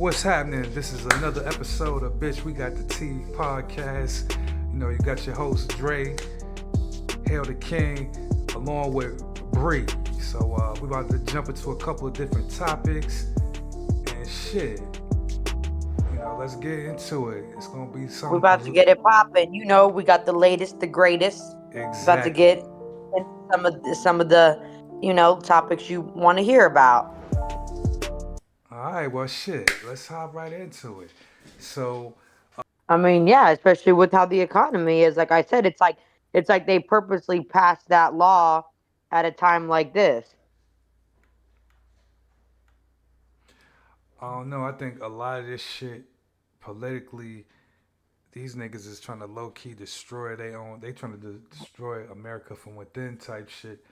What's happening? This is another episode of Bitch We Got the Tea podcast. You know, you got your host Dre, Hail the King, along with Bree. So we're about to jump into a couple of different topics and shit. You know, let's get into it. It's gonna be We're something. about to get it popping. We got the latest, the greatest. About to Exactly. get into some of the topics you want to hear about. All right. Well, shit. Let's hop right into it. So, I mean, yeah, especially with how the economy is. Like I said, it's like they purposely passed that law at a time like this. I don't know. I think a lot of this shit politically, these niggas is trying to low key destroy their own. They trying to destroy America from within type shit.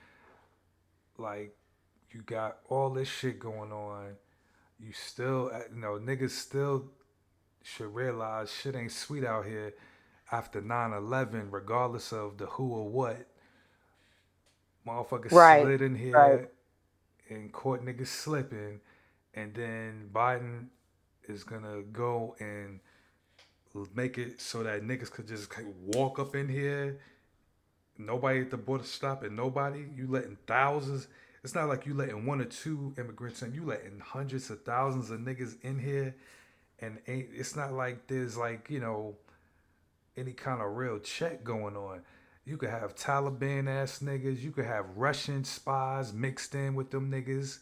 Like you got all this shit going on. You still, niggas still should realize shit ain't sweet out here after 9/11, regardless of the who or what. Motherfuckers Right, slid in right. here and caught niggas slipping, and then Biden is gonna go and make it so that niggas could just walk up in here. Nobody at the border stopping nobody. You letting thousands. It's not like you letting one or two immigrants in. You letting hundreds of thousands of niggas in here, and it's not like there's any kind of real check going on. You could have Taliban ass niggas. You could have Russian spies mixed in with them niggas.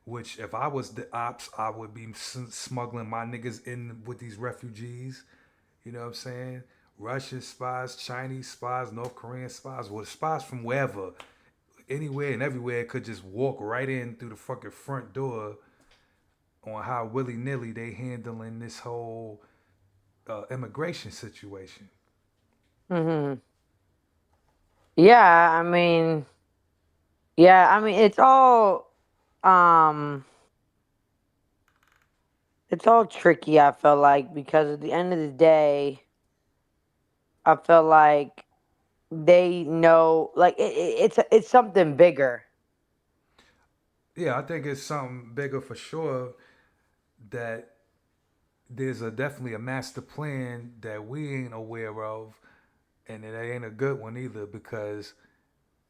Which, if I was the ops, I would be smuggling my niggas in with these refugees. You know what I'm saying? Russian spies, Chinese spies, North Korean spies, well, spies from wherever, anywhere and everywhere could just walk right in through the fucking front door on how willy nilly they handling this whole immigration situation. hmm Yeah, I mean, um, it's all tricky. I feel like because at the end of the day, I feel like they know, like it's something bigger. Yeah, I think it's something bigger for sure that there's definitely a master plan that we ain't aware of, and it ain't a good one either because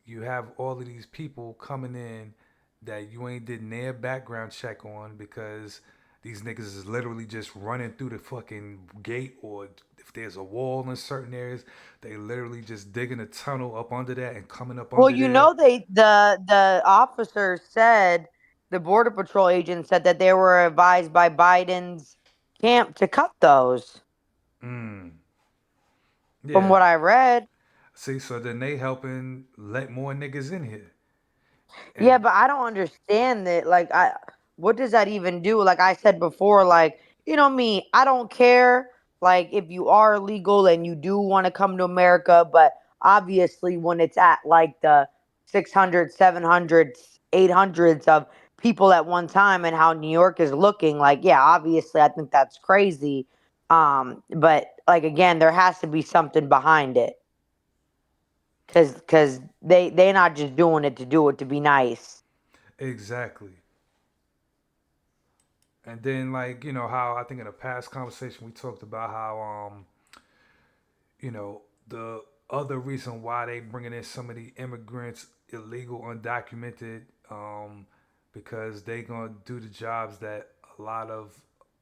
you have all of these people coming in that you ain't did their background check on because these niggas is literally just running through the fucking gate, or if there's a wall in certain areas, they literally just digging a tunnel up under that and coming up Well, under there. the officer said, the border patrol agent said that they were advised by Biden's camp to cut those. Mm. From Yeah. what I read. See, so then they helping let more niggas in here. Yeah, And but I don't understand that. Like, what does that even do? Like I said before, like, me, I don't care. Like, if you are legal and you do want to come to America, but obviously, when it's at like the 600, 700s, 800s of people at one time and how New York is looking, like, yeah, obviously, I think that's crazy. But like, again, there has to be something behind it. Cause they're not just doing it to do it to be nice. exactly. And then how I think in a past conversation we talked about how the other reason why they bringing in so many immigrants, illegal, undocumented, because they gonna do the jobs that a lot of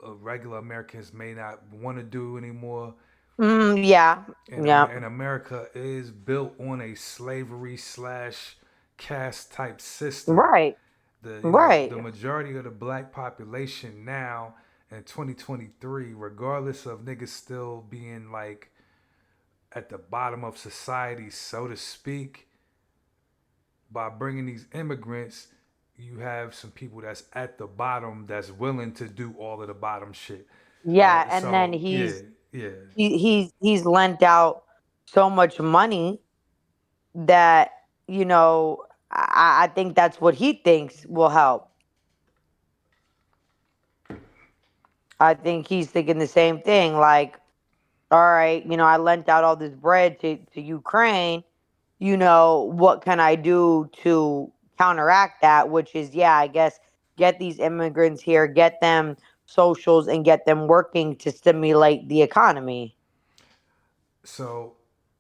regular Americans may not want to do anymore. Yeah, And yeah, and America is built on a slavery slash caste type system. right, The right. majority of the black population now in 2023, regardless of niggas still being like at the bottom of society, so to speak, by bringing these immigrants, you have some people that's at the bottom that's willing to do all of the bottom shit. Yeah, and then So yeah, yeah, he's lent out so much money that I think that's what he thinks will help. I think he's thinking the same thing. Like, all right, I lent out all this bread to Ukraine. What can I do to counteract that? Which is, yeah, I guess get these immigrants here, get them socials and get them working to stimulate the economy. So,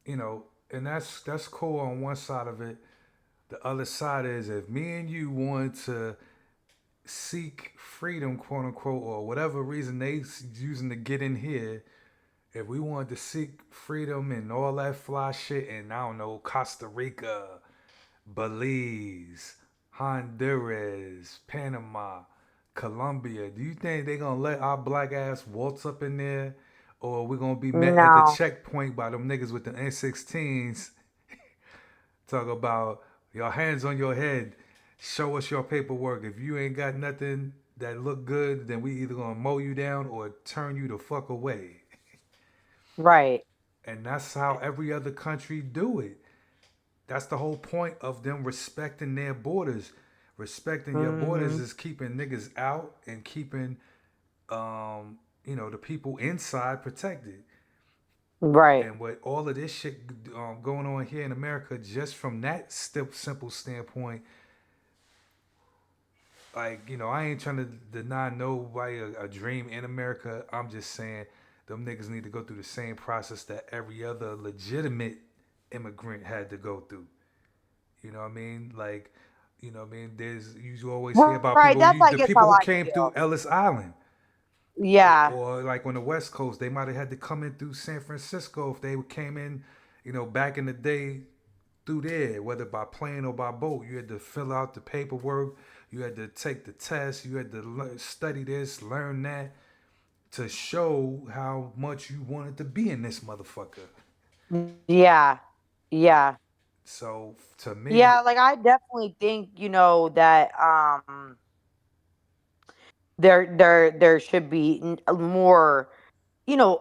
and that's cool on one side of it. The other side is if me and you want to seek freedom, quote unquote, or whatever reason they using to get in here, if we wanted to seek freedom and all that fly shit in, I don't know, Costa Rica, Belize, Honduras, Panama, Colombia, do you think they gonna let our black ass waltz up in there? Or we gonna be met at the No. checkpoint by them niggas with the N16s talk about your hands on your head, show us your paperwork. If you ain't got nothing that look good, then we either gonna mow you down or turn you the fuck away. Right. And that's how every other country do it. That's the whole point of them respecting their borders. Respecting your borders Hmm. is keeping niggas out and keeping the people inside protected. Right. And with all of this shit going on here in America, just from that simple standpoint, like I ain't trying to deny nobody a dream in America. I'm just saying them niggas need to go through the same process that every other legitimate immigrant had to go through. You know what I mean? Like, you know what I mean? There's you always hear Right. about That's, people. I guess, The how people who I came feel. through Ellis Island, Yeah. or like on the West Coast, they might have had to come in through San Francisco if they came in, back in the day through there, whether by plane or by boat. You had to fill out the paperwork. You had to take the test. You had to study this, learn that to show how much you wanted to be in this motherfucker. Yeah. Yeah. So to me, Yeah, like I definitely think, that there should be more,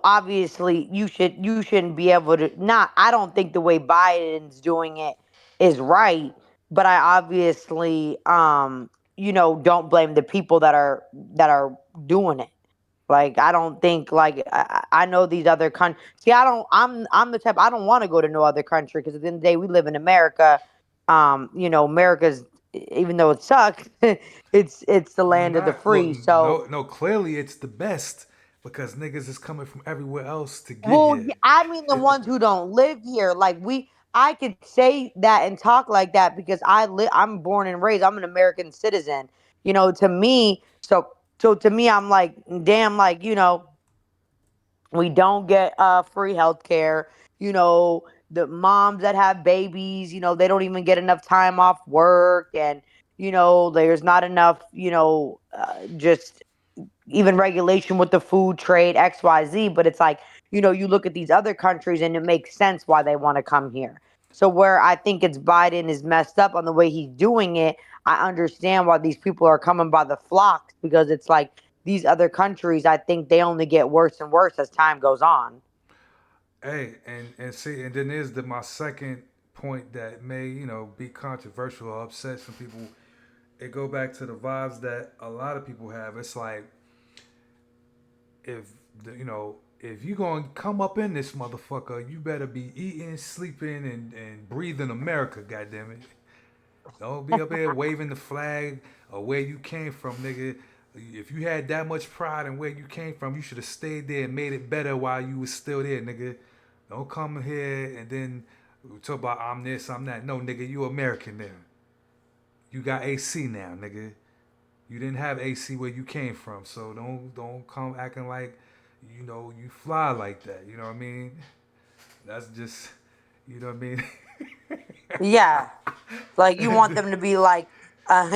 obviously you shouldn't be able to, not, I don't think the way Biden's doing it is right, but I obviously don't blame the people that are doing it. Like I don't think, like I know these other countries. See, I'm the type, I don't want to go to no other country because at the end of the day we live in America. America's, even though it sucks, it's the land of the not look, free. So, no, no. Clearly, it's the best because niggas is coming from everywhere else to get well, here. I mean the ones who don't live here. Like I could say that and talk like that because I'm born and raised. I'm an American citizen. To me, so to me, I'm like, damn, like, we don't get free health care. The moms that have babies, they don't even get enough time off work, and there's not enough, just even regulation with the food trade, XYZ. But it's like, you look at these other countries and it makes sense why they want to come here. So where I think it's Biden is messed up on the way he's doing it, I understand why these people are coming by the flocks, because it's like these other countries, I think they only get worse and worse as time goes on. Hey, and see, and then there's my second point that may be controversial or upset some people. It go back to the vibes that a lot of people have. It's like if if you gonna come up in this motherfucker, you better be eating, sleeping, and breathing America. Goddamn it! Don't be up here waving the flag of where you came from, nigga. If you had that much pride in where you came from, you should have stayed there and made it better while you was still there, nigga. Don't come here and then talk about I'm this, I'm that. No, nigga, you American now. You got AC now, nigga. You didn't have AC where you came from, so don't come acting like you fly like that. You know what I mean? That's just what I mean. Yeah. Like you want them to be like,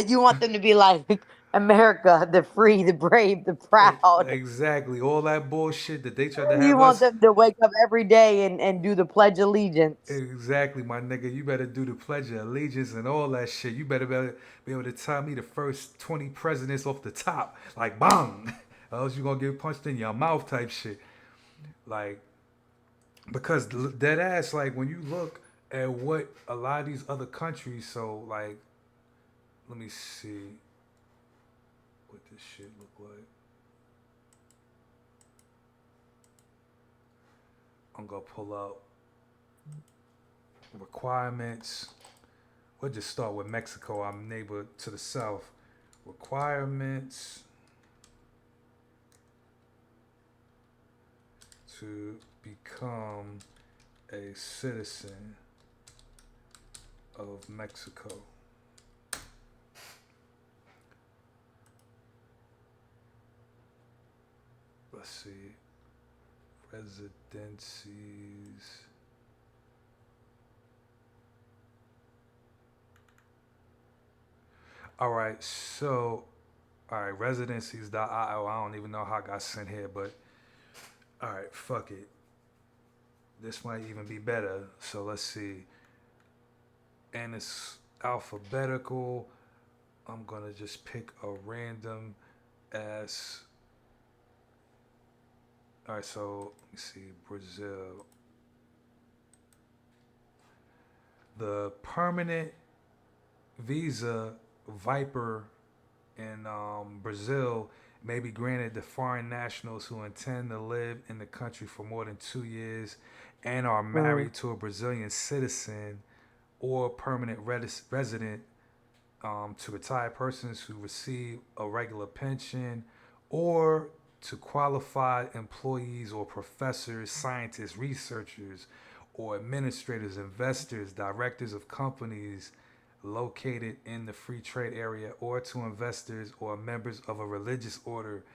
you want them to be like America, the free, the brave, the proud. Exactly. All that bullshit that they tried to You have want us. them to wake up every day and do the Pledge of Allegiance. Exactly, my nigga. You better do the Pledge of Allegiance and all that shit. You better be able to tell me the first 20 presidents off the top. Like, bang! Or else you going to get punched in your mouth type shit. Like, because dead ass, like, when you look at what a lot of these other countries, so, like, let me see what this shit look like. I'm going to pull out requirements. We'll just start with Mexico, our neighbor to the south. Requirements to become a citizen of Mexico. Let's see. Residencies. All right, so all right, residencies.io. I don't even know how I got sent here, but all right, fuck it. This might even be better. So let's see. And it's alphabetical. I'm gonna just pick a random ass. All right, so let me see. Brazil. The permanent visa Viper in Brazil may be granted to foreign nationals who intend to live in the country for more than 2 years and are Mm. married to a Brazilian citizen or permanent resident, to retired persons who receive a regular pension, or to qualified employees or professors, scientists, researchers, or administrators, investors, directors of companies located in the free trade area, or to investors or members of a religious order.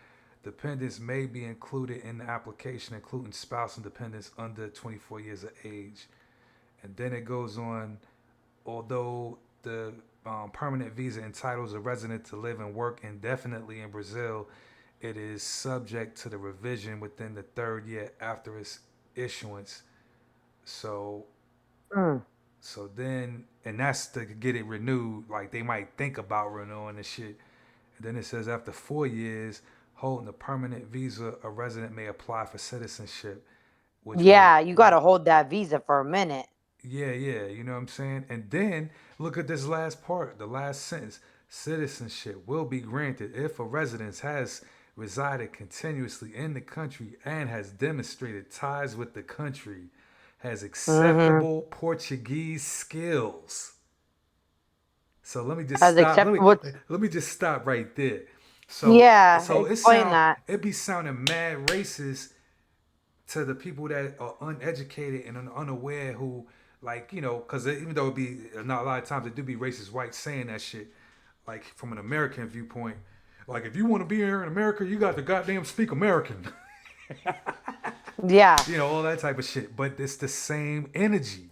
Dependents may be included in the application, including spouse and dependents under 24 years of age. And then it goes on, although the permanent visa entitles a resident to live and work indefinitely in Brazil, it is subject to the revision within the third year after its issuance. So, Mm. and that's to get it renewed. Like they might think about renewing the shit. And then it says after 4 years, holding a permanent visa, a resident may apply for citizenship, which will Yeah, you got to hold that visa for a minute. yeah, yeah, you know what I'm saying? And then look at this last part, the last sentence. Citizenship will be granted if a resident has resided continuously in the country and has demonstrated ties with the country, has Hmm. acceptable Portuguese skills. So let me just As stop. accept what's Let me just stop right there. Yeah, So explain that. it be sounding mad racist to the people that are uneducated and unaware who, like, because even though it be not a lot of times it do be racist whites saying that shit, like from an American viewpoint, like if you want to be here in America, you got to goddamn speak American. Yeah, All that type of shit. But it's the same energy.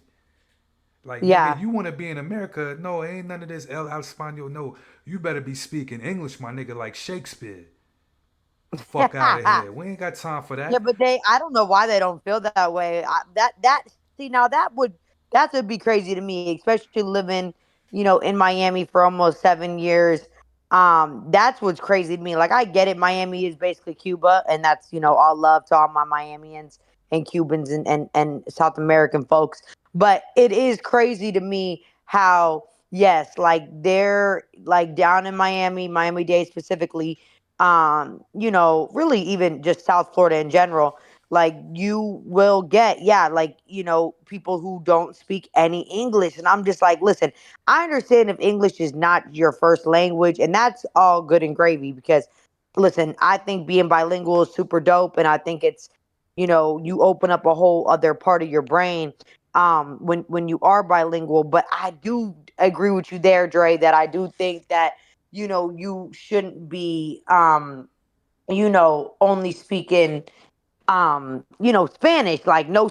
Like, nigga, yeah. you want to be in America? No, ain't none of this El Espanol. No, you better be speaking English, my nigga, like Shakespeare. Fuck out of here. We ain't got time for Yeah, that. but I don't know why they don't feel that way. See, now that would be crazy to me, especially living, in Miami for almost 7 years. That's what's crazy to me. Like, I get it. Miami is basically Cuba, and that's, all love to all my Miamians and Cubans and South American folks. But it is crazy to me how, yes, like they're like down in Miami, Miami-Dade specifically, really even just South Florida in general, like you will get, yeah, like, people who don't speak any English. And I'm just like, listen, I understand if English is not your first language, and that's all good and gravy because, listen, I think being bilingual is super dope. And I think it's, you open up a whole other part of your brain when you are bilingual. But I do agree with you there, Dre, that I do think that you shouldn't be only speaking Spanish, like no,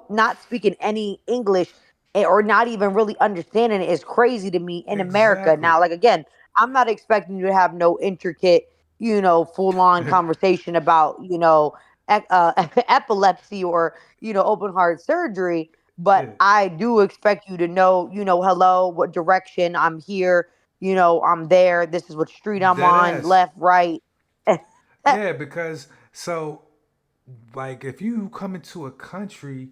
not speaking any English, or not even really understanding it is crazy to me in America. Exactly. Now, like, again, I'm not expecting you to have no intricate, full on conversation about, epilepsy or, open heart surgery. But Yeah. I do expect you to know, hello, what direction I'm here, I'm there, this is what street I'm Dead on, ass. left, right. Yeah, because so like if you come into a country,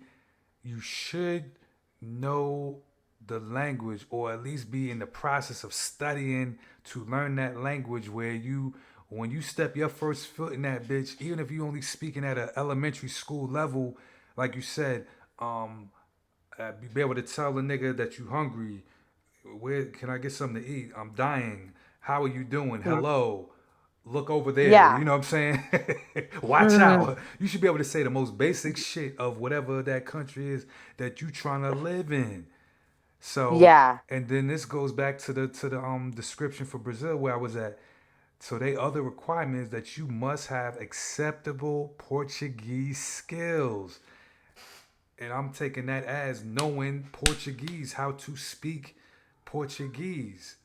you should know the language or at least be in the process of studying to learn that language where you when you step your first foot in that bitch, even if you only speaking at an elementary school level, like you said, um, be able to tell a nigga that you hungry. Where can I get something to eat? I'm dying. How are you doing? Hello. look over there. Yeah. You know what I'm saying? Watch Hmm. out. You should be able to say the most basic shit of whatever that country is that you trying to live in. So, Yeah. and then this goes back to the description for Brazil where I was at. So they other requirements that you must have acceptable Portuguese skills. And I'm taking that as knowing Portuguese, how to speak Portuguese.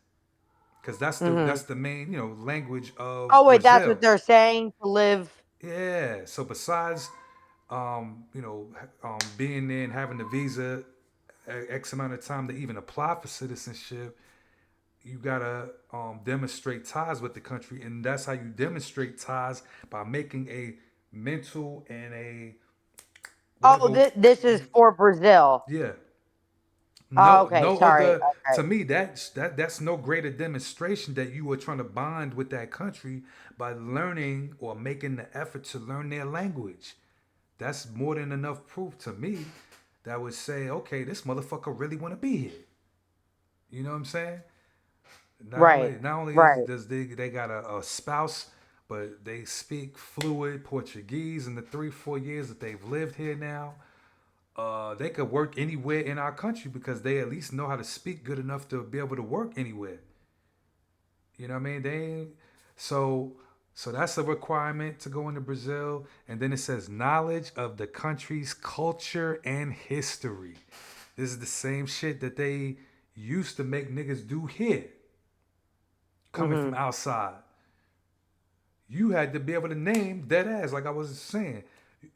Cause Hmm. that's the main, language of Oh wait, that's what Brazil. they're saying to live. Yeah. So besides being there and having the visa X amount of time to even apply for citizenship, you gotta demonstrate ties with the country, and that's how you demonstrate ties by making a mental and a Oh, whatever. this is for Brazil. Yeah. Oh, No, okay, no sorry. other. Okay. To me, that's no greater demonstration that you are trying to bond with that country by learning or making the effort to learn their language. That's more than enough proof to me that would say, okay, this motherfucker really want to be here. You know what I'm saying? Right. Not only is Right. does they got a spouse, but they speak fluid Portuguese in the 3 4 years that they've lived here now. They could work anywhere in our country because they at least know how to speak good enough to be able to work anywhere. You know what I mean? So so that's a requirement to go into Brazil. And then it says knowledge of the country's culture and history. This is the same shit that they used to make niggas do here, coming from Hmm. outside. You had to be able to name dead ass, like I was saying.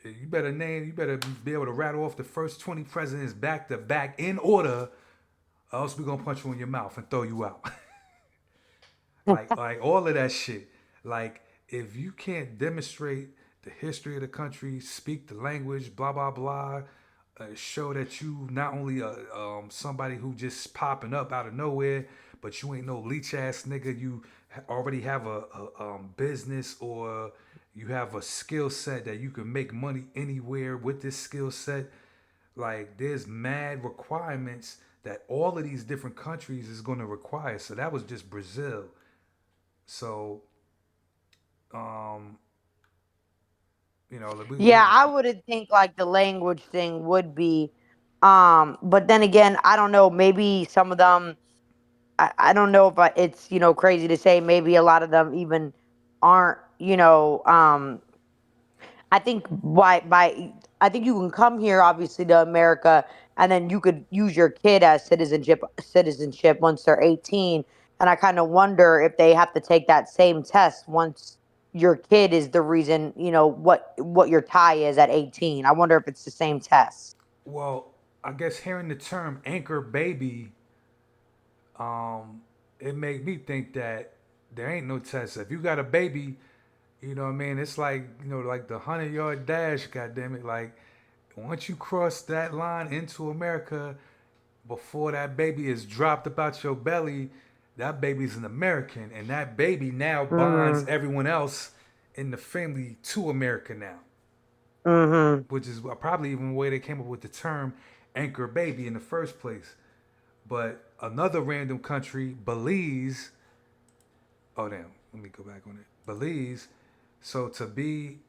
You better be able to rattle off the first 20 presidents back to back in order, or else we gonna punch you in your mouth and throw you out. like all of that shit. Like if you can't demonstrate the history of the country, speak the language, blah blah blah, show that you not only somebody who just popping up out of nowhere, but you ain't no leech ass nigga. You already have a business or you have a skill set that you can make money anywhere with this skill set. Like there's mad requirements that all of these different countries is going to require. So that was just Brazil. So, um, like Yeah, I wouldn't think like the language thing would be. But then again, I don't know. Maybe some of them. I don't know if it's crazy to say. Maybe a lot of them even aren't. I think by I think you can come here obviously to America and then you could use your kid as citizenship once they're 18, and I kind of wonder if they have to take that same test once your kid is the reason, what your tie is at 18. I wonder if it's the same test. well, I guess hearing the term anchor baby, it made me think that there ain't no test. If you got a baby, you know what I mean? It's like, like the 100-yard dash, goddamn it. Like, once you cross that line into America, before that baby is dropped about your belly, that baby's an American. And that baby now bonds Mm. everyone else in the family to America now, Mhm. which is probably even the way they came up with the term anchor baby in the first place. But another random country, Belize. Oh damn, let me go back on it. Belize. So to be,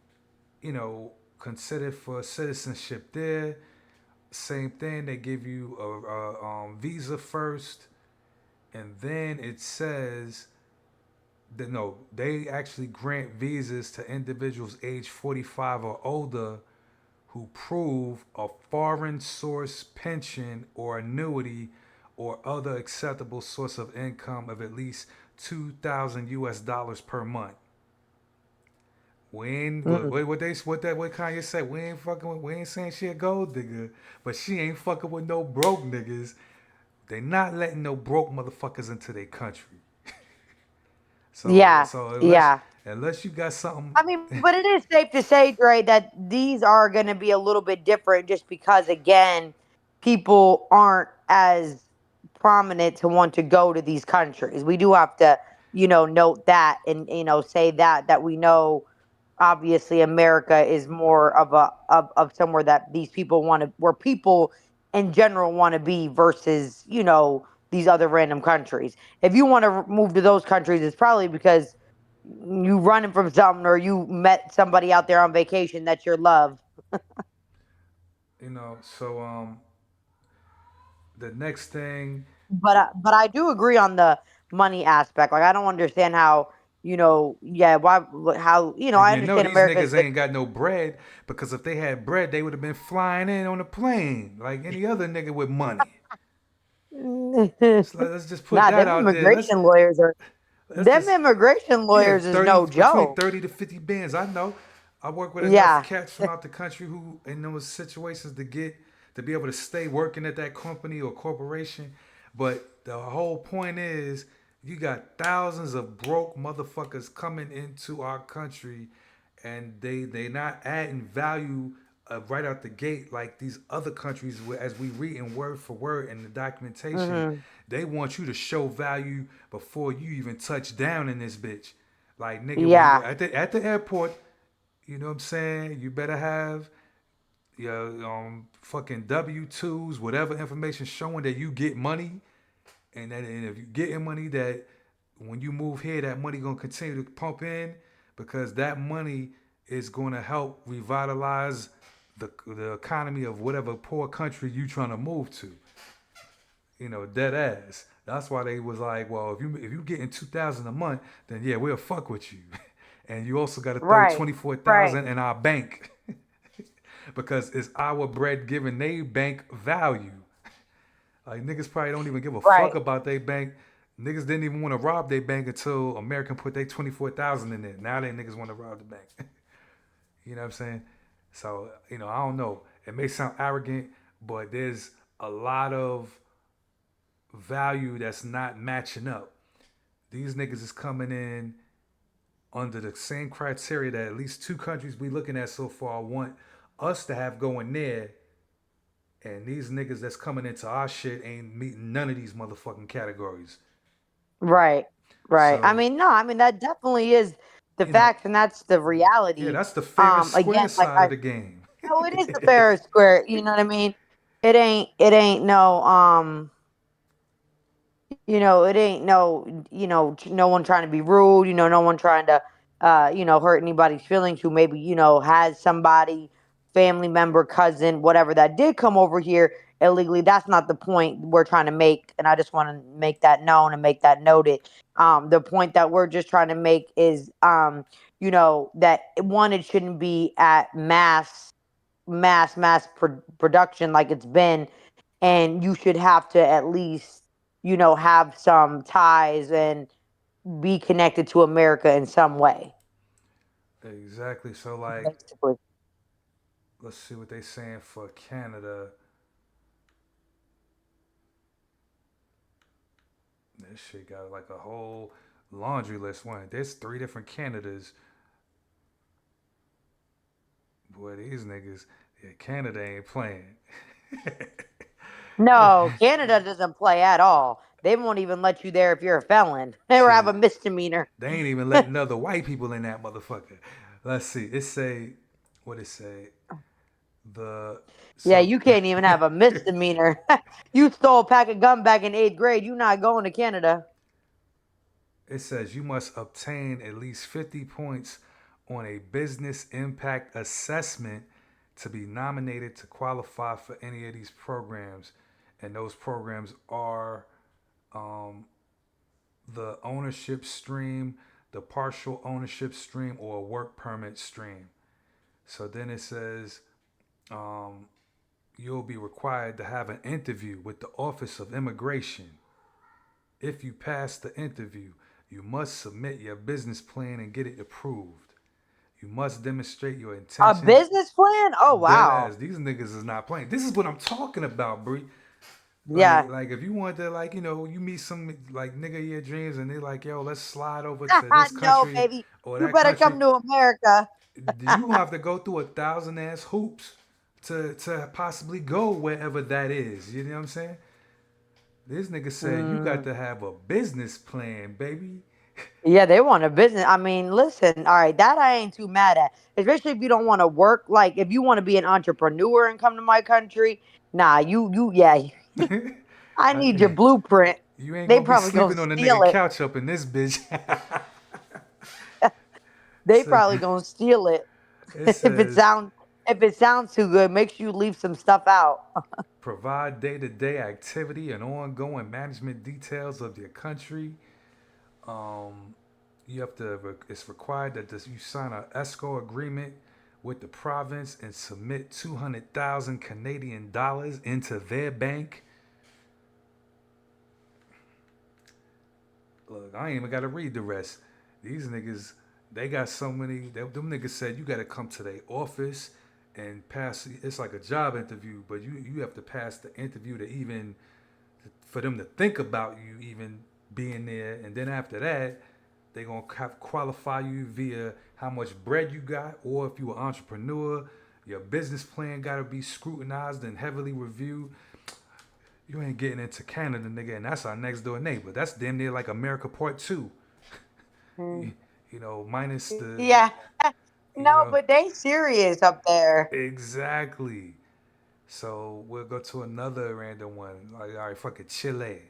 considered for citizenship there, same thing. They give you a visa first, and then it says that no, they actually grant visas to individuals age 45 or older who prove a foreign source pension or annuity or other acceptable source of income of at least 2,000 US dollars per month. We ain't Mm. what Kanye said. We ain't saying she a gold digger, but she ain't fucking with no broke niggas. They not letting no broke motherfuckers into their country. So Yeah. so unless Yeah. unless you got something. I mean, but it is safe to say, Dre, that these are going to be a little bit different just because, again, people aren't as prominent to want to go to these countries. We do have to, note that and, say that we know obviously America is more of of somewhere that these people want to, where people in general want to be versus, these other random countries. If you want to move to those countries, it's probably because you running from something, or you met somebody out there on vacation that's your love. So the next thing, But I do agree on the money aspect. Like I don't understand how, yeah, why, how, and I you know understand these America is niggas ain't got no bread because if they had bread, they would have been flying in on a plane like any other nigga with money. the So let's just put nah, that them out there. immigration lawyers are Let's them just immigration Yeah, lawyers is 30 no between joke. 30 to 50 bands. I know. I work with enough Yeah. cats from out the country who in those situations to be able to stay working at that company or corporation. But the whole point is you got thousands of broke motherfuckers coming into our country and they not adding value right out the gate like these other countries where as we read in word for word in the documentation, Hmm. they want you to show value before you even touch down in this bitch. Like nigga, when you Yeah. at the airport, you know what I'm saying? You better have your fucking W-2s, whatever information showing that you get money, and if you getting money, that when you move here, that money gonna continue to pump in because that money is gonna help revitalize the economy of whatever poor country you trying to move to. Dead ass. That's why they was like, well, if you getting 2,000 a month, then yeah, we'll fuck with you, and you also got to throw Right. 24,000 Right. in our bank because it's our bread giving they bank value. Like niggas probably don't even give a fuck Right. about their bank. Niggas didn't even want to rob their bank until American put their 24,000 in it. Now they niggas want to rob the bank. You know what I'm saying? So I don't know. It may sound arrogant, but there's a lot of value that's not matching up. These niggas is coming in under the same criteria that at least two countries we looking at so far want us to have going there, and these niggas that's coming into our shit ain't meeting none of these motherfucking categories. Right. Right. I So mean, no, I mean that definitely is the you know, facts, and that's the yeah, reality. that's the fair and Again, square like side I, of the game. no, it is the fair and square. You know what I mean? It ain't no, it ain't no, no one trying to be rude, no one trying to, hurt anybody's feelings who maybe, has somebody, family member, cousin, whatever, that did come over here illegally. That's not the point we're trying to make. And I just want to make that known and make that noted. The point that we're just trying to make is, that one, it shouldn't be at production like it's been, and you should have to at least have some ties and be connected to America in some way, Exactly. So like, basically. let's see what they saying for Canada. This shit got like a whole laundry list. One, there's three different Canadas. Boy, these niggas, yeah, Canada ain't playing. No, Canada doesn't play at all. They won't even let you there if you're a felon or have a Shit, misdemeanor. they ain't even letting other white people in that motherfucker. Let's see. It say, what it say? The Yeah, so you can't even have a misdemeanor. You stole a pack of gum back in 8th grade. You're not going to Canada. it says you must obtain at least 50 points on a business impact assessment to be nominated to qualify for any of these programs, and those programs are um, the ownership stream, the partial ownership stream, or a work permit stream. So then it says um, you'll be required to have an interview with the Office of Immigration. If you pass the interview, you must submit your business plan and get it approved. You must demonstrate your A intentions. business plan? Oh, Dead wow. ass. These niggas is not playing. This is what I'm talking about, Bree. Yeah. Like if you want to like you meet some like nigga of your dreams and they're like yo let's slide over to this No, country baby. or You that better country, come to America. you gonna have to go through 1,000 ass hoops to possibly go wherever that is. You know what I'm saying? This nigga said you got Mm. to have a business plan, baby. Yeah, they want a business. I mean, listen, all right, that I ain't too mad at. Especially if you don't want to work. Like, if you want to be an entrepreneur and come to my country, nah, yeah, I need your Yeah. blueprint. You ain't They gonna be probably gonna sleeping on the steal nigga it. couch up in this bitch. They So probably gonna steal it. it if it says sounds if it sounds too good, make sure you leave some stuff out. provide day-to-day activity and ongoing management details of your country. Um, you have to. It's required that you sign an escrow agreement with the province and submit 200,000 Canadian dollars into their bank. Look, I ain't even got to read the rest. These niggas, they got so many. Them niggas said you got to come to their office and pass. It's like a job interview, but you have to pass the interview to even for them to think about you even being there. And then after that, they gonna have qualify you via how much bread you got, or if you an entrepreneur, your business plan got to be scrutinized and heavily reviewed. You ain't getting into Canada, nigga, and that's our next door neighbor. That's damn near like America Part Two. Mm. You know, minus the, Yeah. you No, know, but they serious up there. exactly. So we'll go to another random one. Like, all right, fuck it, Chile.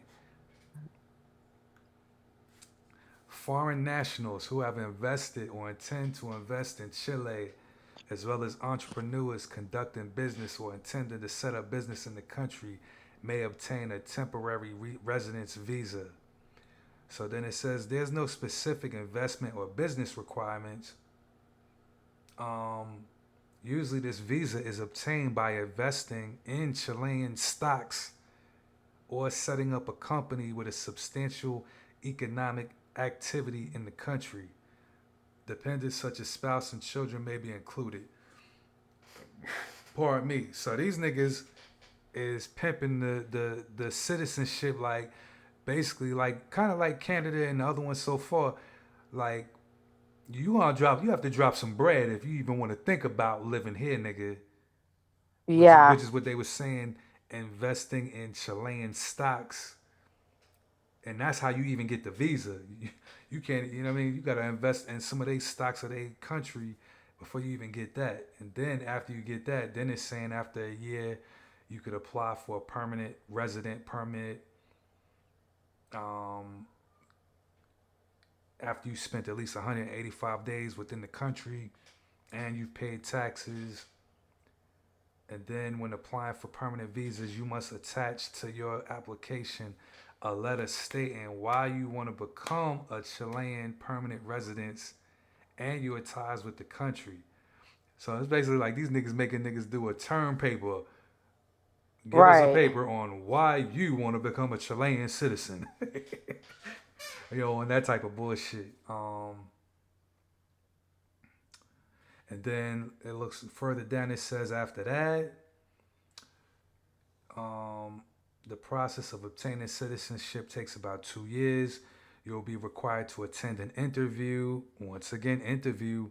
Foreign nationals who have invested or intend to invest in Chile, as well as entrepreneurs conducting business or intending to set up business in the country, may obtain a temporary residence visa. So then it says there's no specific investment or business requirements. Um, Usually, this visa is obtained by investing in Chilean stocks or setting up a company with a substantial economic activity in the country. Dependents such as spouse and children may be included. Pardon me. So these niggas is pimping the citizenship like basically like kind of like Canada and the other ones so far. Like you have to drop some bread if you even want to think about living here, nigga. Yeah. Which is what they were saying, investing in Chilean stocks, and that's how you even get the visa. You can't, you know what I mean? You got to invest in some of these stocks of their country before you even get that. And then after you get that, then it's saying after a year, you could apply for a permanent resident permit. Um, After you spent at least 185 days within the country and you've paid taxes. And then when applying for permanent visas, you must attach to your application a letter stating why you want to become a Chilean permanent resident and your ties with the country. So it's basically like these niggas making niggas do a term paper. Give us a Right. paper on why you want to become a Chilean citizen. And that type of bullshit. And then it looks further down. It says after that, um, the process of obtaining citizenship takes about 2 years. You'll be required to attend an interview. Once again, interview,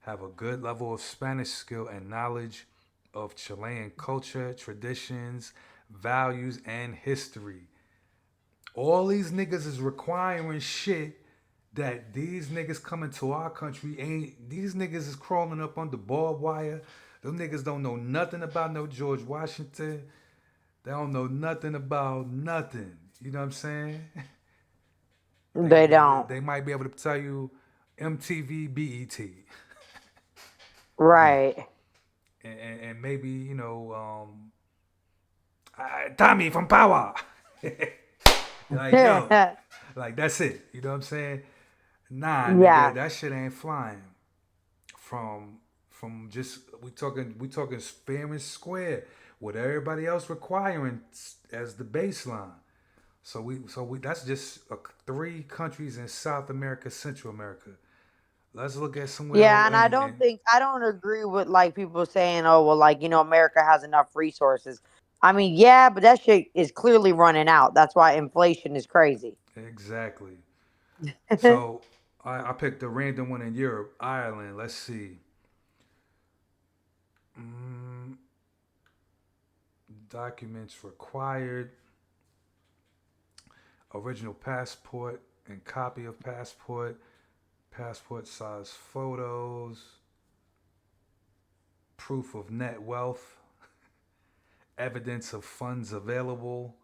have a good level of Spanish skill and knowledge of Chilean culture, traditions, values, and history. All these niggas is requiring shit that these niggas coming to our country ain't. These niggas is crawling up under barbed wire. Them niggas don't know nothing about no George Washington. They don't know nothing about nothing. You know what I'm saying? They They they, don't. they might be able to tell you MTV, BET, Right. and maybe Tommy from Power. Like yo, yeah. like that's it. You know what I'm saying? Nah, nigga, that shit ain't flying. From just we talking fair and square with everybody else requiring as the baseline. So we that's just 3 countries in South America, Central America. Let's look at somewhere Yeah, over and I in, don't think I don't agree with like people saying, "Oh, well, like America has enough resources." I mean, yeah, but that shit is clearly running out. That's why inflation is crazy. exactly. So I picked a random one in Europe, Ireland. Let's see. Mm, Documents required: original passport and copy of passport, passport size photos, proof of net wealth, evidence of funds available,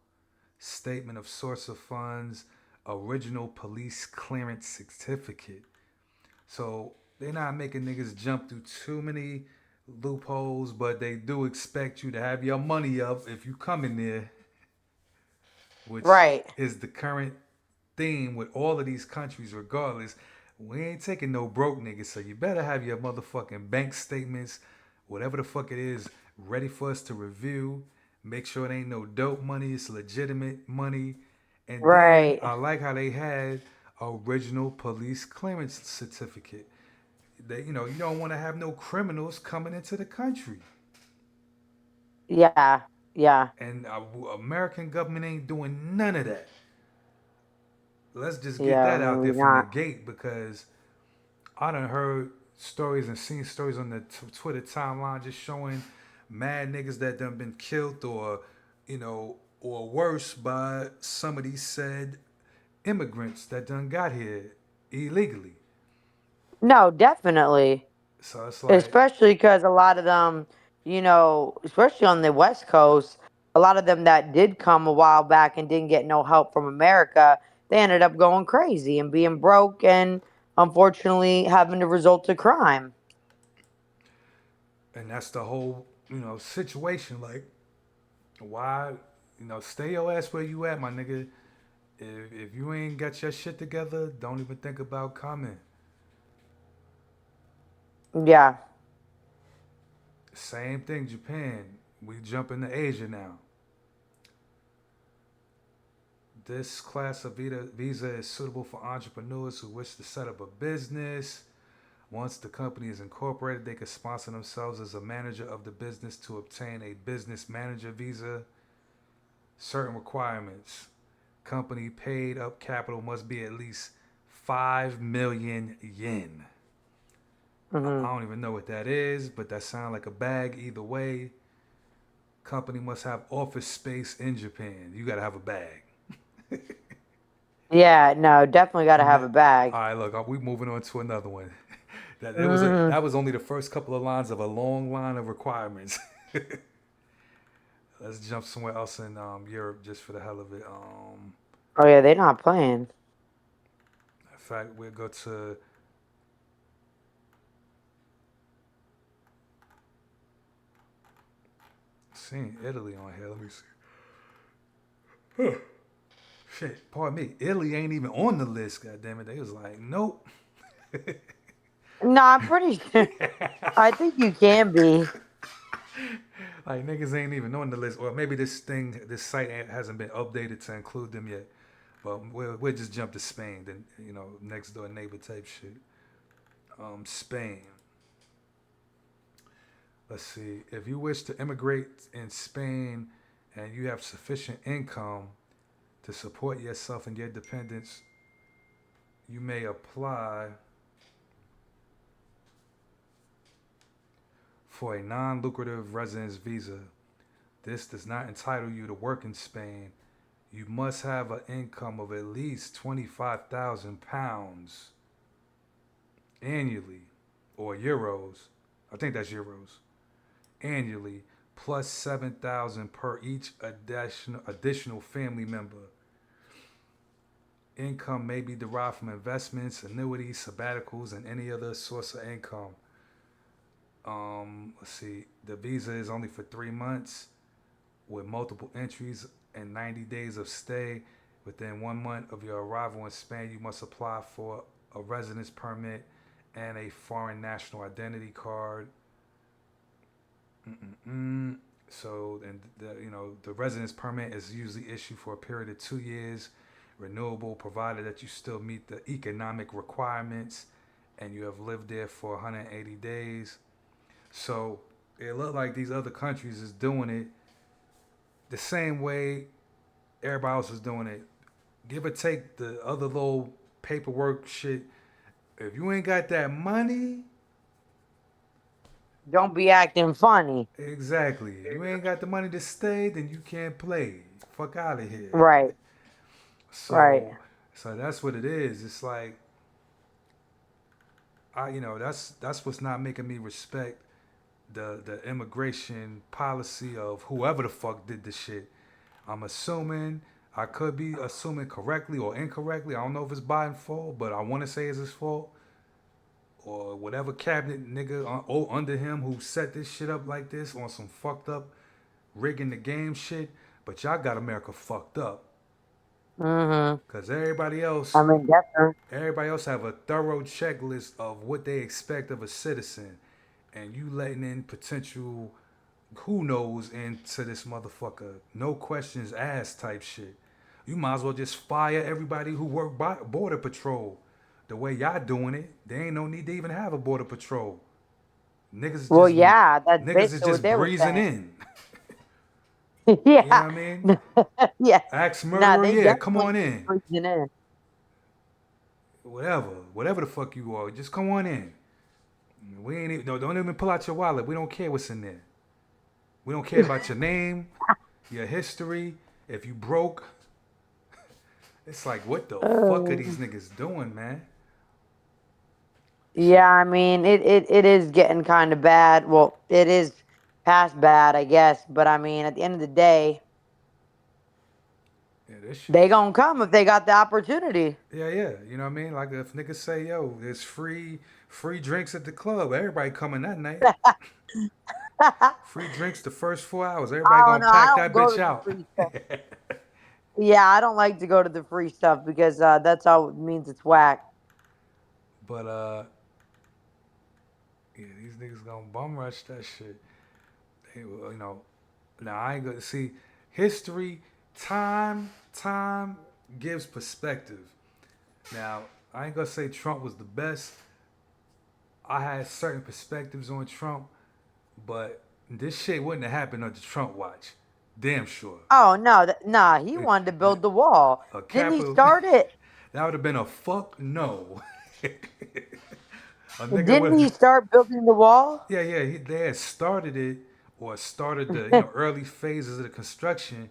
statement of source of funds, original police clearance certificate. So They not making niggas jump through too many loopholes, but they do expect you to have your money up if you come in there, which Right. is the current theme with all of these countries, regardless. We ain't taking no broke niggas, so you better have your motherfucking bank statements, whatever the fuck it is, ready for us to review. Make sure it ain't no dope money, it's legitimate money. And then Right. I like how they had original police clearance certificate. They, you don't want to have no criminals coming into the country. Yeah. Yeah. And American government ain't doing none of that. Let's just get Yeah. that out there Maybe from the not. gate because I done heard stories and seen stories on the Twitter timeline just showing mad niggas that done been killed or worse by some of these said immigrants that done got here illegally. No, definitely. So it's like, Especially because a lot of them, especially on the West Coast, a lot of them that did come a while back and didn't get no help from America, they ended up going crazy and being broke and unfortunately having to result to crime. and that's the whole, situation. Like, why, stay your ass where you at, my nigga. If you ain't got your shit together, don't even think about coming. Yeah. Same thing, Japan. We jump into Asia now. This class of visa is suitable for entrepreneurs who wish to set up a business. Once the company is incorporated, they can sponsor themselves as a manager of the business to obtain a business manager visa. Certain requirements. Company paid up capital must be at least 5 million yen. I Hmm. don't even know what that is, but that sounds like a bag either way. Company must have office space in Japan. You gotta have a bag. Yeah, no, definitely got to have a bag. All right, look, we moving on to another one. Hmm. That was only the first couple of lines of a long line of requirements. Let's jump somewhere else in Europe just for the hell of it. Oh, yeah, they're not playing. In fact, we'll go to seeing Italy on here. Let me see. Shit, pardon me. Italy ain't even on the list. God damn it. They was like, nope. No, I'm pretty sure. I think you can be. Like niggas ain't even on the list, or maybe this site hasn't been updated to include them yet. But we'll just jump to Spain, then next door neighbor type shit. Spain. Let's see. If you wish to immigrate in Spain and you have sufficient income to support yourself and your dependents, you may apply for a non-lucrative residence visa. This does not entitle you to work in Spain. You must have an income of at least £25,000 annually, or euros. I think that's euros annually, plus 7,000 per each additional family member. Income may be derived from investments, annuities, sabbaticals, and any other source of income. Let's see. The visa is only for 3 months with multiple entries and 90 days of stay. Within 1 month of your arrival in Spain, you must apply for a residence permit and a foreign national identity card. Mm-mm-mm. So, and the residence permit is usually issued for a period of 2 years, renewable, provided that you still meet the economic requirements and you have lived there for 180 days. So, it looked like these other countries is doing it the same way everybody else is doing it. Give or take the other little paperwork shit. If you ain't got that money, Don't be acting funny. exactly. If you ain't got the money to stay, then you can't play. Fuck out of here. Right. Right. So, so that's what it is. It's like that's what's not making me respect the immigration policy of whoever the fuck did this shit. I'm assuming I could be assuming correctly or incorrectly. I don't know if it's Biden's fault, but I want to say it's his fault. or whatever cabinet nigga under him who set this shit up like this on some fucked up rigging the game shit. But y'all got America fucked up. Mhm. Cause everybody else, I mean, definitely. everybody else have a thorough checklist of what they expect of a citizen, and you letting in potential who knows into this motherfucker, no questions asked type shit. You might as well just fire everybody who work by border patrol. The way y'all doing it, there ain't no need to even have a border patrol. Niggas Well, just yeah, that's niggas is basically what just they were breezing saying. in. You know Yeah. what I mean? Yeah. Axe Nah, murderer, they yeah, come definitely on just in. freezing in. Whatever the fuck you are, just come on in. We ain't even, no, don't even pull out your wallet. We don't care what's in there. We don't care about your name, your history. If you broke, it's like, what the fuck are these Uh, niggas doing, man? yeah, Shit. I mean, it is getting kind of bad. Well, it is past bad, I guess. But I mean, at the end of the day, Yeah, this shit they is. gonna come if they got the opportunity. Yeah, yeah. You know what I mean? Like if niggas say, yo, there's free drinks at the club. Everybody coming that night. I Free drinks the first 4 hours. Everybody don't gonna know. I pack don't that go bitch to the out. free stuff. Yeah, I don't like to go to the free stuff because that's all it means it's whack. But yeah, these niggas gonna bum rush that shit. You know, now I ain't gonna see history. Time gives perspective. Now I ain't gonna say Trump was the best. I had certain perspectives on Trump, but this shit wouldn't have happened under Trump watch. Damn sure. Oh no, nah, he wanted to build the wall. A Didn't he capital start it? that would have been a fuck no. A nigga Didn't he would, start building the wall? yeah, yeah. They had started it or started the early phases of the construction.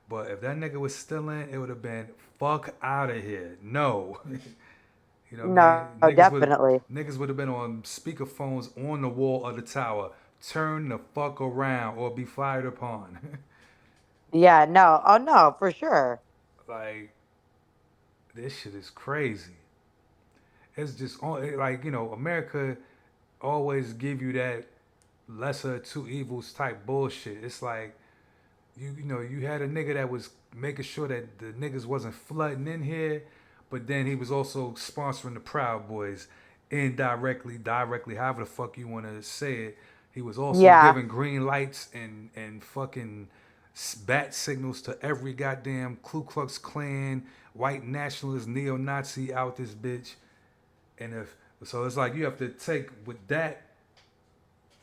But if that nigga was still in, it would have been fuck out of here. No, you know what I mean. No, definitely. Niggas would have been on speakerphones on the wall of the tower. Turn the fuck around or be fired upon. Yeah, no. Oh no, for sure. Like this shit is crazy. It's just like America always give you that lesser of two evils type bullshit. It's like you had a nigga that was making sure that the niggas wasn't flooding in here, but then he was also sponsoring the Proud Boys indirectly, directly, however the fuck you want to say it. He was also Yeah. giving green lights and fucking bat signals to every goddamn Ku Klux Klan, white nationalist, neo-Nazi out this bitch. And if so, it's like you have to take with that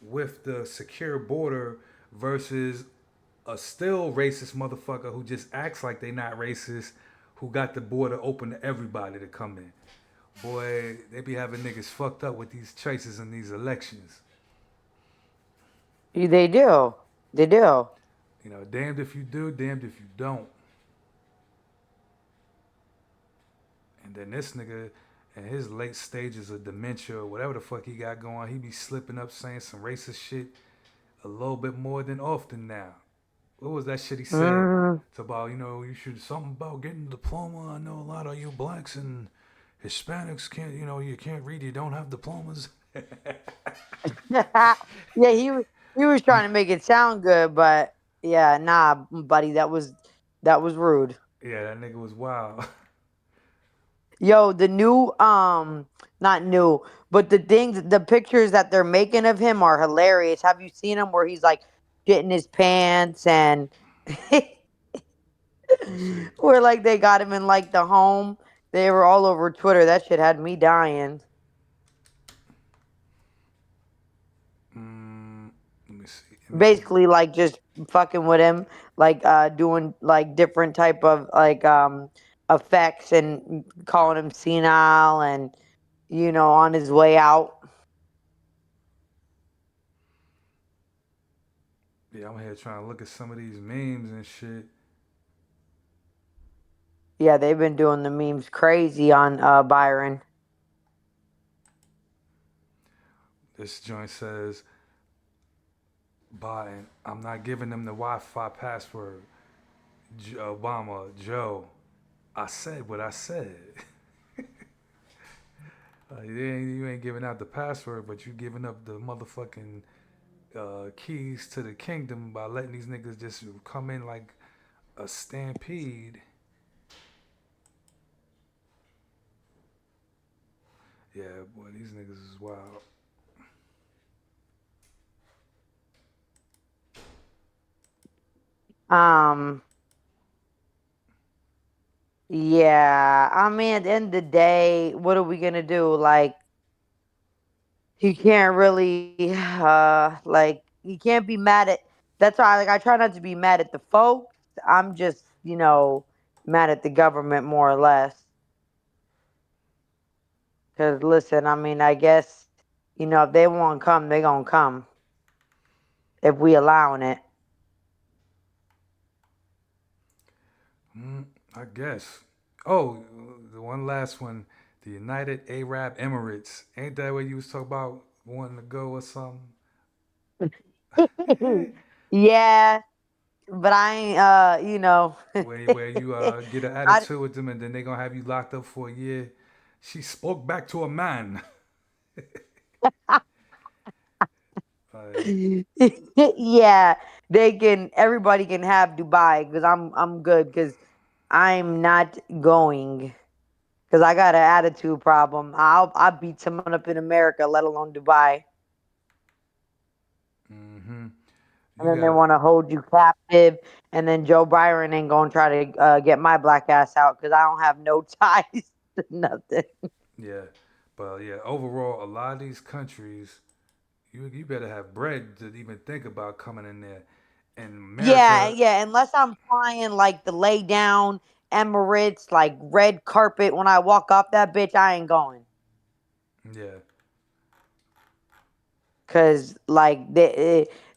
with the secure border versus a still racist motherfucker who just acts like they not racist, who got the border open to everybody to come in. Boy, they be having niggas fucked up with these choices in these elections. They do. They do. Damned if you do, damned if you don't. And then this nigga, in his late stages of dementia or whatever the fuck he got going, he be slipping up saying some racist shit a little bit more than often now. What was that shit he said? Mm. It's about, you should something about getting a diploma. I know a lot of you blacks and Hispanics can't, you can't read, you don't have diplomas. Yeah, he was trying to make it sound good, but yeah, nah, buddy, that was rude. Yeah, that nigga was wild. Yo, the new not new, but the pictures that they're making of him are hilarious. Have you seen him where he's like shitting his pants and Let's see. where like they got him in like the home? They were all over Twitter. That shit had me dying. Let me see. Images. Basically like just fucking with him, like doing like different type of like effects and calling him senile and on his way out. Yeah, I'm here trying to look at some of these memes and shit. Yeah, they've been doing the memes crazy on Byron. This joint says, Biden, I'm not giving them the Wi Fi password. Obama, Joe, I said what I said. You ain't giving out the password, but you giving up the motherfucking keys to the kingdom by letting these niggas just come in like a stampede. Yeah, boy, these niggas is wild. Um, yeah. I mean, at the end of the day, what are we gonna do? Like, he can't really, like, he can't be mad at. That's why, like, I try not to be mad at the folks. I'm just, mad at the government more or less. Cause listen, I mean, I guess, if they want to come, they gonna come if we allowing it. Mm, I guess. Oh, the one last one, the United Arab Emirates. Ain't that what you was talking about wanting to go or something? Yeah, but I ain't, Where you get an I attitude with them and then they gonna have you locked up for a year. She spoke back to a man. Like, yeah, everybody can have Dubai because I'm good because I'm not going because I got an attitude problem. I'll beat someone up in America, let alone Dubai. mm-hmm. And You then they got want to hold you captive, and then Joe Byron ain't gonna try to get my black ass out because I don't have no ties to nothing. yeah, but yeah. Overall, a lot of these countries, you better have bread to even think about coming in there. In Yeah, America, yeah. Unless I'm flying like the lay down Emirates, like red carpet when I walk off that bitch, I ain't going. yeah. Cause like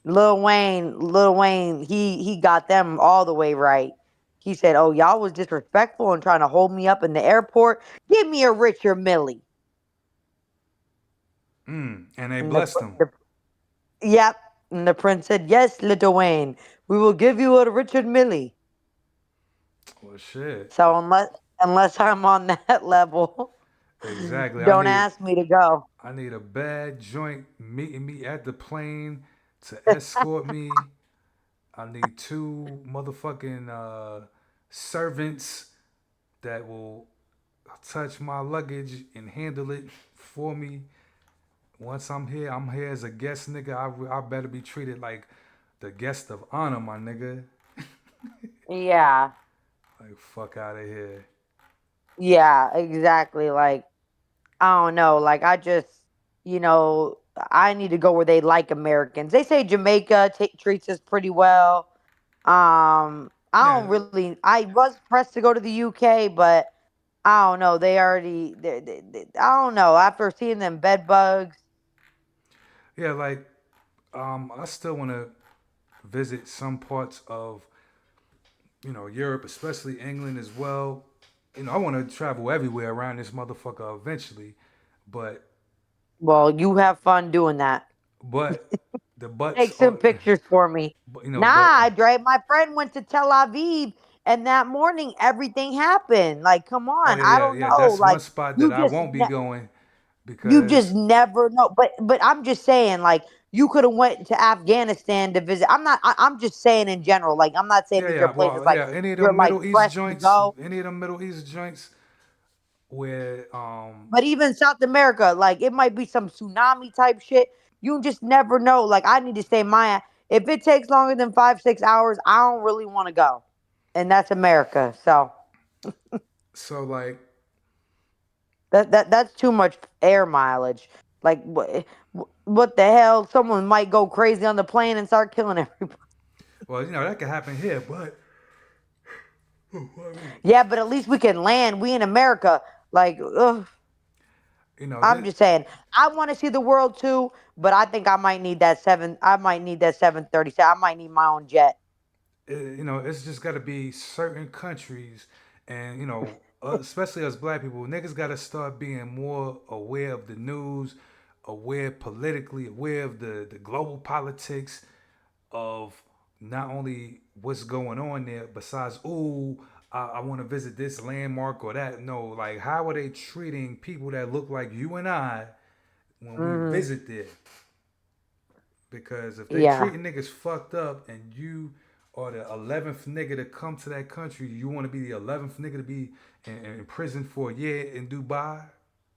Lil Wayne, he got them all the way right. He said, "Oh, y'all was disrespectful and trying to hold me up in the airport. Give me a Richard Millie." And they And the, blessed them. the yep. And the prince said, "Yes, Little Wayne, we will give you a Richard Millie." Well, shit. So unless I'm on that level, Exactly. don't ask me to go. I need a bad joint meeting me at the plane to escort me. I need two motherfucking servants that will touch my luggage and handle it for me. Once I'm here as a guest, nigga. I better be treated like the guest of honor, my nigga. Yeah, Like, fuck out of here. yeah, exactly. Like I don't know. Like you know, I need to go where they like Americans. They say Jamaica treats us pretty well. I Yeah, don't really. I was pressed to go to the UK, but I don't know. They already. I don't know. After seeing them bed bugs. yeah, like, I still want to visit some parts of Europe, especially England as well. I want to travel everywhere around this motherfucker eventually, but Well, you have fun doing that. but the butts Take some are, pictures for me. Nah, but My friend went to Tel Aviv, and that morning everything happened. Like, come oh on, yeah, I yeah, don't yeah. know. That's one Like, spot that you I just won't be going you just because never know. But I'm just saying, like, you could have went to Afghanistan to visit. I'm just saying in general. Like, I'm not saying yeah, these are yeah. places Well, like yeah. Any of you're them like Middle East pressed to joints, go. where But even South America, like, it might be some tsunami type shit. You just never know. Like, I need to stay my. If it takes longer than 5 6 hours, I don't really want to go, and that's America. So so like that's too much air mileage. Like, what the hell? Someone might go crazy on the plane and start killing everybody. well, that could happen here, but Yeah, but at least we can land. We in America. Like, ugh, you know I'm this, just saying. I want to see the world too, but I think I might need that seven. I might need that 737. I might need my own jet. it's just got to be certain countries, and especially us black people, niggas got to start being more aware of the news, aware politically, aware of the global politics of not only what's going on there, besides, ooh, I want to visit this landmark or that. No, like how are they treating people that look like you and I when we Hmm. visit there? Because if they Yeah. treating niggas fucked up and you are the 11th nigga to come to that country, you want to be the 11th nigga to be in prison for a year in Dubai?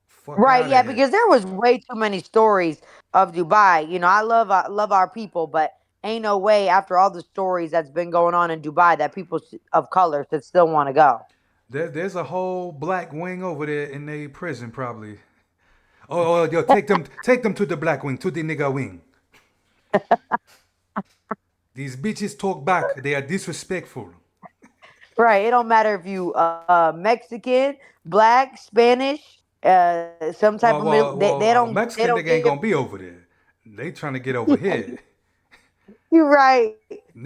Fuck Right, out of yeah, here. because there was way too many stories of Dubai. I love our people, but ain't no way after all the stories that's been going on in Dubai that people of color should still want to go. There's a whole black wing over there in the prison probably. Oh, yo, take them to the black wing, to the nigga wing. These bitches talk back. They are disrespectful. Right, it don't matter if you Mexican, black, Spanish, some type of they Mexican don't nigga ain't give. gonna be over there. They trying to get over here. You're right,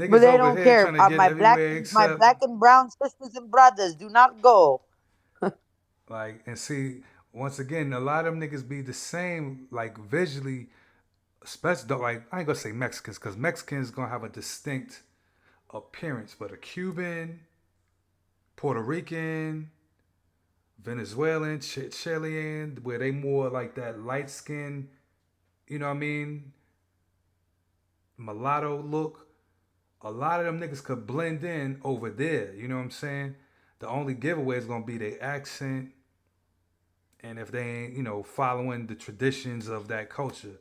but Niggas they over don't here care. trying to get everywhere My except black and brown sisters and brothers do not go. like and see once again a lot of them niggas be the same like visually, especially like I ain't gonna say Mexicans because Mexicans gonna have a distinct appearance, but a Cuban, Puerto Rican, Venezuelan, Chilean, where they more like that light skin, you know what I mean, mulatto look. A lot of them niggas could blend in over there. You know what I'm saying? The only giveaway is gonna be their accent, and if they ain't, following the traditions of that culture.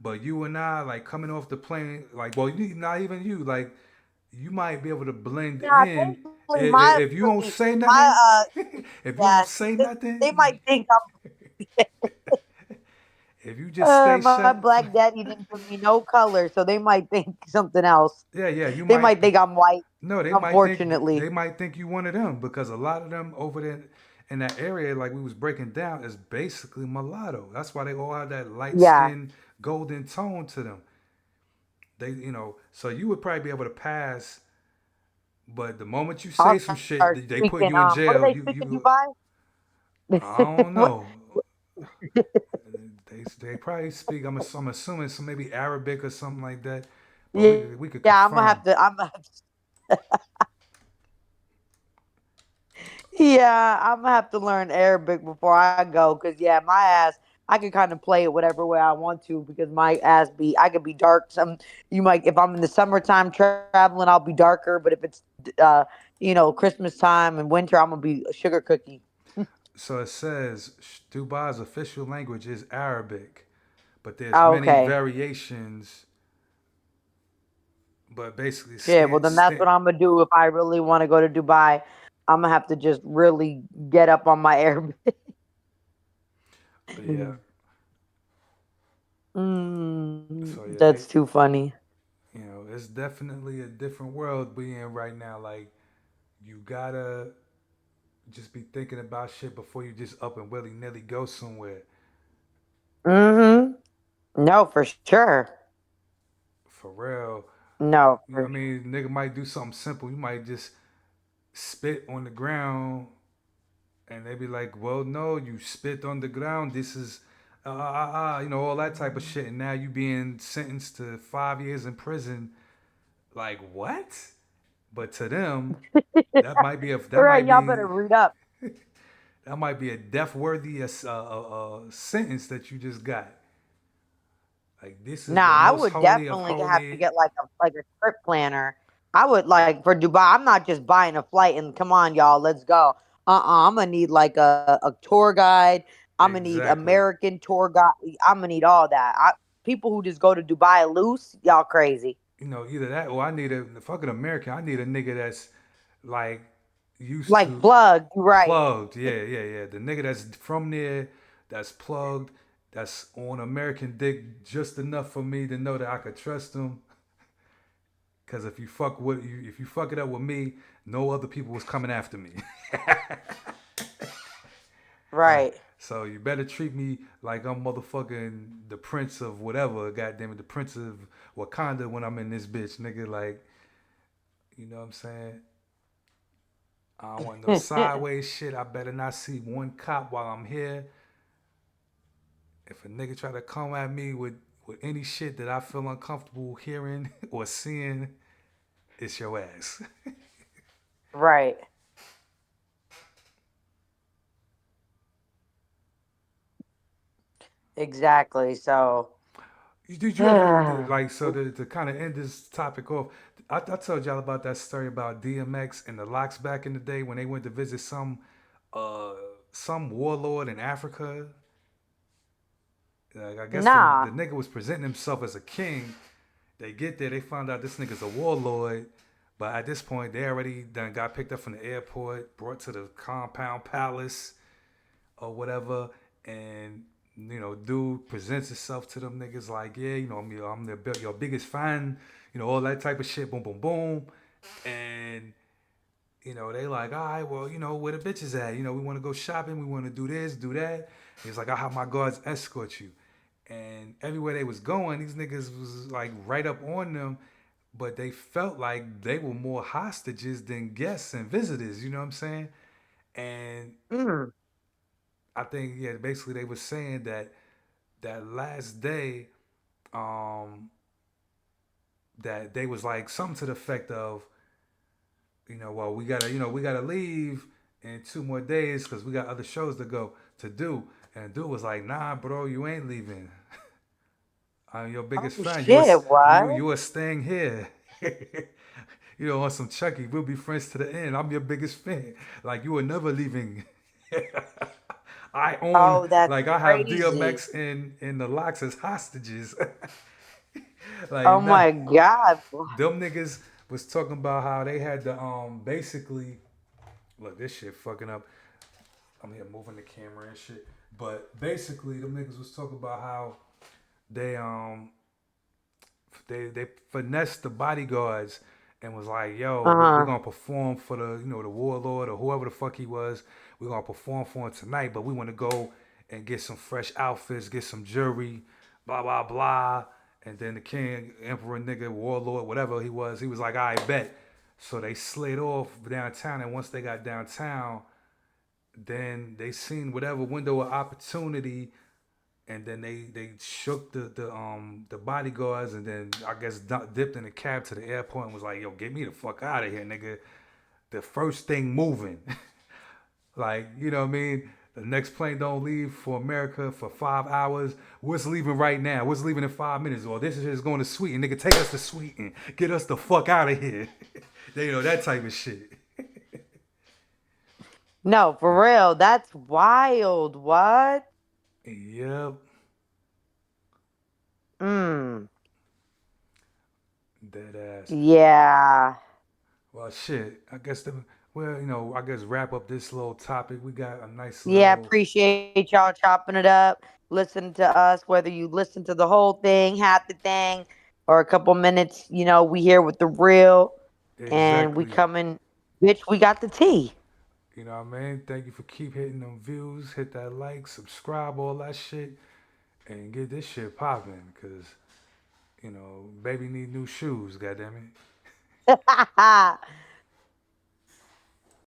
But you and I, like coming off the plane, like, well, not even you, like, you might be able to blend Yeah, in thankfully, my if you don't say my nothing. If you don't yeah, say they nothing, might think I'm. if you just stay My shut, black daddy didn't give me no color, so they might think something else. yeah, yeah, you They might. might think I'm white. No, they Unfortunately, might think you one of them because a lot of them over there in that area, like we was breaking down, is basically mulatto. That's why they all have that light yeah, skin, golden tone to them. So you would probably be able to pass, but the moment you I'll say some shit, start they put speaking. you in What do jail. they You speak in you Dubai? I don't What? know. They probably speak. I'm assuming some maybe Arabic or something like that, but Yeah, we could I'm gonna confirm. have to. Yeah, I'm gonna have to learn Arabic before I go. Cause yeah, my ass, I can kind of play it whatever way I want to. Because my ass I could be dark. You might, if I'm in the summertime traveling, I'll be darker. But if it's, uh, Christmas time and winter, I'm gonna be a sugar cookie. So it says Dubai's official language is Arabic, but there's many Okay. variations. But basically, Shit. Well, then that's what I'm gonna do if I really want to go to Dubai. I'm gonna have to just really get up on my Arabic. yeah. So yeah, That's too funny. it's definitely a different world we in right now. Like you gotta just be thinking about shit before you just up and willy nilly go somewhere. Mm-hmm. No, for sure. For real. No, I mean, nigga might do something simple. You might just spit on the ground, and they be like, "Well, no, you spit on the ground. This is, all that type of shit." And now you being sentenced to 5 years in prison. Like what? But to them, that might be a all right, y'all better read up. that might be a death worthy sentence that you just got. Like this is Nah, the I most would holy of definitely have to holy. get like a trip planner. I would like for Dubai. I'm not just buying a flight and come on, y'all, let's go. I'm gonna need like a tour guide. I'm gonna need Exactly. American tour guide. I'm gonna need all that. People who just go to Dubai loose, y'all crazy. Either that or I need a fucking American. I need a nigga that's like used Like to plug, right? plugged. Yeah, yeah, yeah. The nigga that's from there, that's plugged, that's on American dick just enough for me to know that I could trust him. Cause if you fuck it up with me, no other people was coming after me. Like, Right. so you better treat me like I'm motherfucking the prince of whatever, goddamn it, the prince of Wakanda when I'm in this bitch, nigga. Like, you know what I'm saying? I don't want no sideways shit. I better not see one cop while I'm here. If a nigga try to come at me with any shit that I feel uncomfortable hearing or seeing, it's your ass. Right. Exactly. So, Did you ever mm, like so to kind of end this topic off? I told y'all about that story about DMX and the Locks back in the day when they went to visit uh some warlord in Africa. Like I guess the nah. nigga was presenting himself as a king. They get there, they found out this nigga's a warlord. But at this point, they already done got picked up from the airport, brought to the compound palace or whatever, and dude presents himself to them niggas like, yeah, I'm your biggest fan, all that type of shit, boom, boom, boom, and they like, all right, well, where the bitches at? We want to go shopping, we want to do this, do that. He's like, I'll have my guards escort you, and everywhere they was going, these niggas was like right up on them, but they felt like they were more hostages than guests and visitors. You know what I'm saying? And Mm, I think yeah, basically they were saying that that last day, um, that they was like something to the effect of, well, we gotta leave in 2 more days because we got other shows to go to do. And dude was like, nah, bro, you ain't leaving. I'm your biggest oh fan. shit! What? You are staying here. On some Chucky, we'll be friends to the end. I'm your biggest fan. Like you are never leaving. I own Oh, that's like I have crazy. DMX and the Locks as hostages. Like Oh nah, my god. them niggas was talking about how they had to basically look this shit fucking up. I'm here moving the camera and shit. But basically them niggas was talking about how they they finessed the bodyguards and was like, "Yo, Uh we're huh. gonna perform for the warlord or whoever the fuck he was. We're gonna perform for him tonight, but we want to go and get some fresh outfits, get some jewelry, blah blah blah." And then the king, emperor, nigga, warlord, whatever he was like, "I bet." So they slid off downtown, and once they got downtown, then they seen whatever window of opportunity and then they shook the bodyguards and then I guess dipped in a cab to the airport and was like, "Yo, get me the fuck out of here, nigga." The first thing moving, like what I mean. The next plane don't leave for America for 5 hours. What's leaving right now? What's leaving in 5 minutes? Or this is just going to Sweden. Nigga, take us to Sweden. Get us the fuck out of here. That type of shit. No, for real. That's wild. What? Yep. Mm. Dead ass. Yeah. Well, shit. I guess wrap up this little topic. We got a nice Yeah. little. Appreciate y'all chopping it up. Listen to us, whether you listen to the whole thing, half the thing, or a couple minutes. We here with the real, and we Exactly. coming. Bitch, we got the tea. You know what I mean? Thank you for keep hitting them views. Hit that like, subscribe, all that shit, and get this shit popping. Cause baby need new shoes. Goddamn it.